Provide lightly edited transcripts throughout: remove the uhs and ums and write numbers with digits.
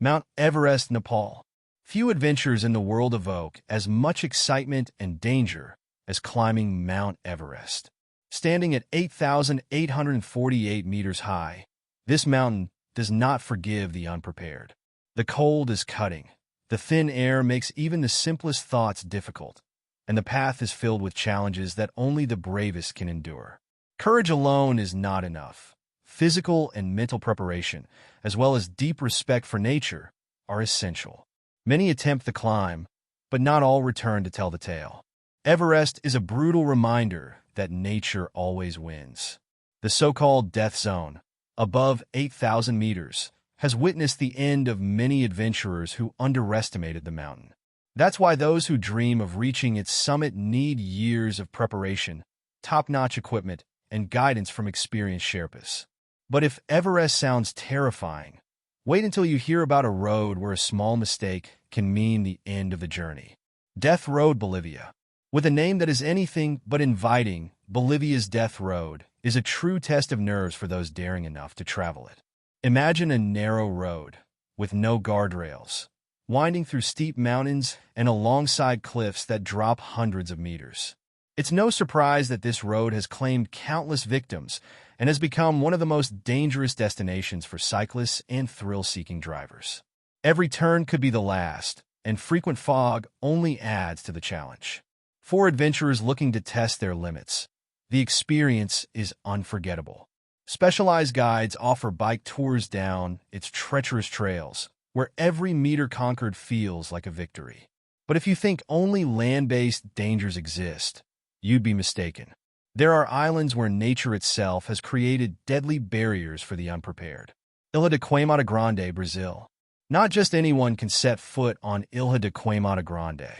Mount Everest, Nepal. Few adventures in the world evoke as much excitement and danger as climbing Mount Everest. Standing at 8,848 meters high, this mountain does not forgive the unprepared. The cold is cutting, the thin air makes even the simplest thoughts difficult, and the path is filled with challenges that only the bravest can endure. Courage alone is not enough. Physical and mental preparation, as well as deep respect for nature, are essential. Many attempt the climb, but not all return to tell the tale. Everest is a brutal reminder that nature always wins. The so-called death zone, above 8,000 meters, has witnessed the end of many adventurers who underestimated the mountain. That's why those who dream of reaching its summit need years of preparation, top-notch equipment, and guidance from experienced Sherpas. But if Everest sounds terrifying, wait until you hear about a road where a small mistake can mean the end of the journey. Death Road, Bolivia. With a name that is anything but inviting, Bolivia's Death Road is a true test of nerves for those daring enough to travel it. Imagine a narrow road, with no guardrails, winding through steep mountains and alongside cliffs that drop hundreds of meters. It's no surprise that this road has claimed countless victims and has become one of the most dangerous destinations for cyclists and thrill-seeking drivers. Every turn could be the last, and frequent fog only adds to the challenge. For adventurers looking to test their limits, the experience is unforgettable. Specialized guides offer bike tours down its treacherous trails, where every meter conquered feels like a victory. But if you think only land-based dangers exist, you'd be mistaken. There are islands where nature itself has created deadly barriers for the unprepared. Ilha de Queimada Grande, Brazil. Not just anyone can set foot on Ilha de Queimada Grande.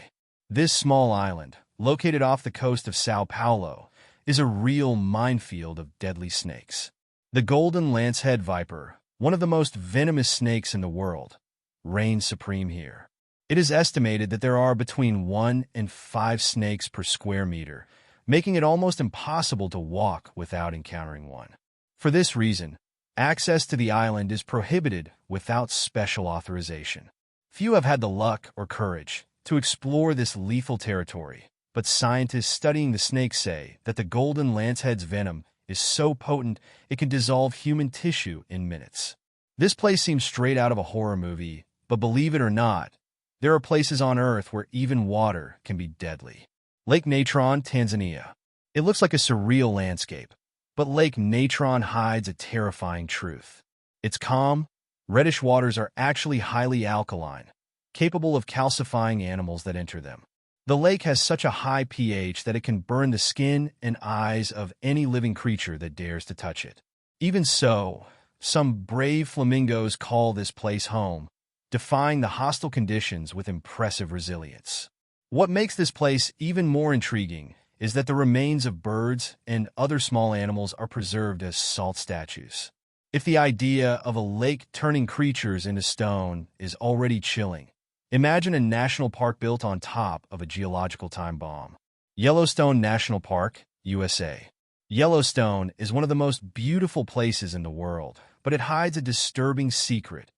This small island, located off the coast of Sao Paulo, is a real minefield of deadly snakes. The golden lancehead viper, one of the most venomous snakes in the world, reigns supreme here. It is estimated that there are between 1 and 5 snakes per square meter, making it almost impossible to walk without encountering one. For this reason, access to the island is prohibited without special authorization. Few have had the luck or courage to explore this lethal territory, but scientists studying the snake say that the golden lancehead's venom is so potent it can dissolve human tissue in minutes. This place seems straight out of a horror movie, but believe it or not, there are places on Earth where even water can be deadly. Lake Natron, Tanzania. It looks like a surreal landscape, but Lake Natron hides a terrifying truth. Its calm, reddish waters are actually highly alkaline, capable of calcifying animals that enter them. The lake has such a high pH that it can burn the skin and eyes of any living creature that dares to touch it. Even so, some brave flamingos call this place home, defying the hostile conditions with impressive resilience. What makes this place even more intriguing is that the remains of birds and other small animals are preserved as salt statues. If the idea of a lake turning creatures into stone is already chilling, imagine a national park built on top of a geological time bomb. Yellowstone National Park, USA. Yellowstone is one of the most beautiful places in the world, but it hides a disturbing secret,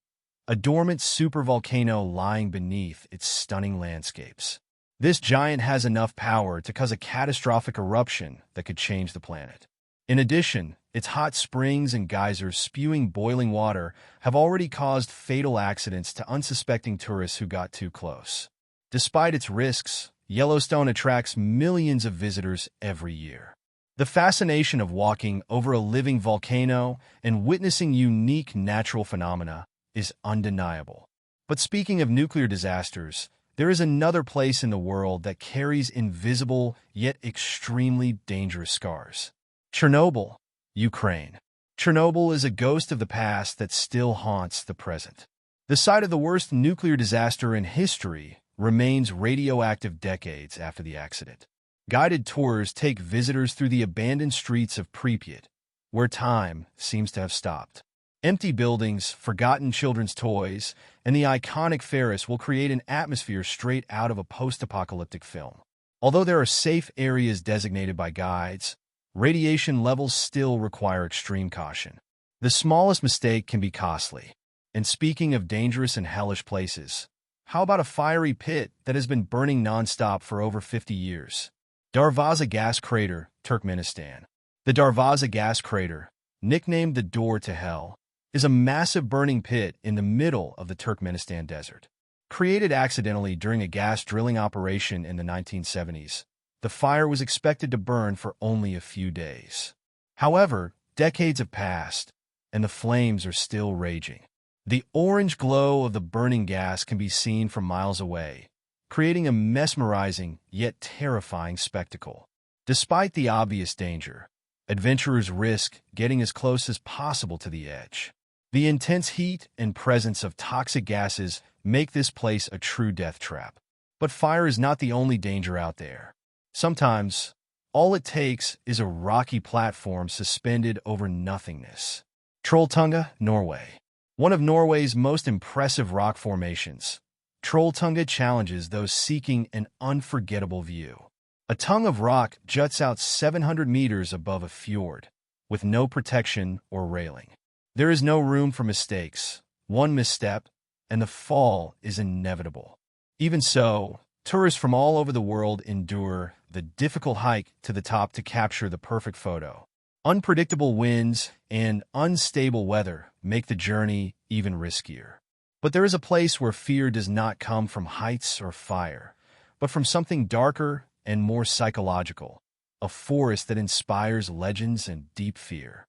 a dormant supervolcano lying beneath its stunning landscapes. This giant has enough power to cause a catastrophic eruption that could change the planet. In addition, its hot springs and geysers spewing boiling water have already caused fatal accidents to unsuspecting tourists who got too close. Despite its risks, Yellowstone attracts millions of visitors every year. The fascination of walking over a living volcano and witnessing unique natural phenomena is undeniable. But speaking of nuclear disasters, there is another place in the world that carries invisible yet extremely dangerous scars. Chernobyl, Ukraine. Chernobyl is a ghost of the past that still haunts the present. The site of the worst nuclear disaster in history remains radioactive decades after the accident. Guided tours take visitors through the abandoned streets of Pripyat, where time seems to have stopped. Empty buildings, forgotten children's toys, and the iconic Ferris will create an atmosphere straight out of a post-apocalyptic film. Although there are safe areas designated by guides, radiation levels still require extreme caution. The smallest mistake can be costly. And speaking of dangerous and hellish places, how about a fiery pit that has been burning nonstop for over 50 years? Darvaza Gas Crater, Turkmenistan. The Darvaza Gas Crater, nicknamed the Door to Hell, is a massive burning pit in the middle of the Turkmenistan desert. Created accidentally during a gas drilling operation in the 1970s, the fire was expected to burn for only a few days. However, decades have passed, and the flames are still raging. The orange glow of the burning gas can be seen from miles away, creating a mesmerizing yet terrifying spectacle. Despite the obvious danger, adventurers risk getting as close as possible to the edge. The intense heat and presence of toxic gases make this place a true death trap. But fire is not the only danger out there. Sometimes, all it takes is a rocky platform suspended over nothingness. Trolltunga, Norway. One of Norway's most impressive rock formations, Trolltunga challenges those seeking an unforgettable view. A tongue of rock juts out 700 meters above a fjord, with no protection or railing. There is no room for mistakes. One misstep, and the fall is inevitable. Even so, tourists from all over the world endure the difficult hike to the top to capture the perfect photo. Unpredictable winds and unstable weather make the journey even riskier. But there is a place where fear does not come from heights or fire, but from something darker and more psychological, a forest that inspires legends and deep fear.